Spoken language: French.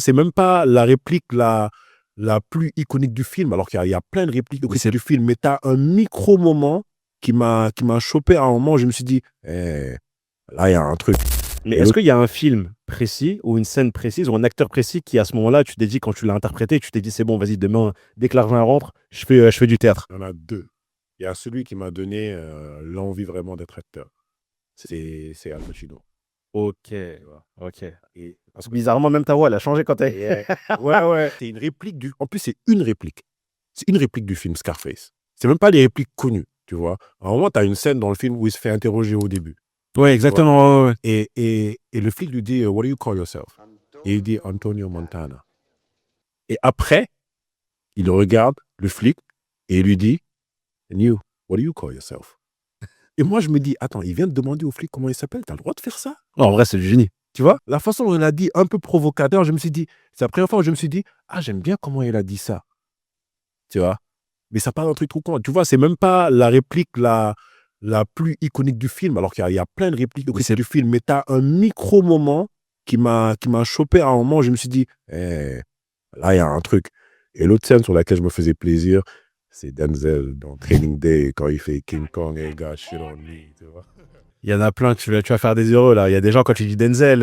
C'est même pas la réplique la plus iconique du film, alors qu'il y a plein de répliques du film, mais tu as un micro-moment qui m'a chopé à un moment où je me suis dit, là, il y a un truc. Mais est-ce qu'il y a un film précis ou une scène précise ou un acteur précis qui, à ce moment-là, tu t'es dit, quand tu l'as interprété, tu t'es dit, c'est bon, vas-y, demain, dès que l'argent rentre, je fais du théâtre? Il y en a deux. Il y a celui qui m'a donné l'envie vraiment d'être acteur. C'est Al Pacino. Ok, ok. Et parce que bizarrement, même ta voix, elle a changé quand t'es. Ouais. C'est une réplique du. En plus, c'est une réplique. C'est une réplique du film Scarface. C'est même pas les répliques connues, tu vois. À un moment, tu as une scène dans le film où il se fait interroger au début. Ouais, exactement. Ouais. Et le flic lui dit What do you call yourself? Et il dit Antonio Montana. Et après, il regarde le flic et il lui dit And you, what do you call yourself? Et moi, je me dis attends, il vient de demander au flic comment il s'appelle. T'as le droit de faire ça? En vrai, c'est du génie. Tu vois, la façon dont il a dit, un peu provocateur, je me suis dit, c'est la première fois où je me suis dit, ah, j'aime bien comment il a dit ça. Tu vois, mais ça parle d'un truc trop con. Tu vois, c'est même pas la réplique la plus iconique du film, alors qu'il y a plein de répliques du film, mais tu as un micro-moment qui m'a chopé à un moment où je me suis dit, là, il y a un truc. Et l'autre scène sur laquelle je me faisais plaisir, c'est Denzel dans Training Day, quand il fait King Kong et got shit on me, tu vois. Il y en a plein, tu vas faire des heureux là. Il y a des gens, quand tu dis Denzel,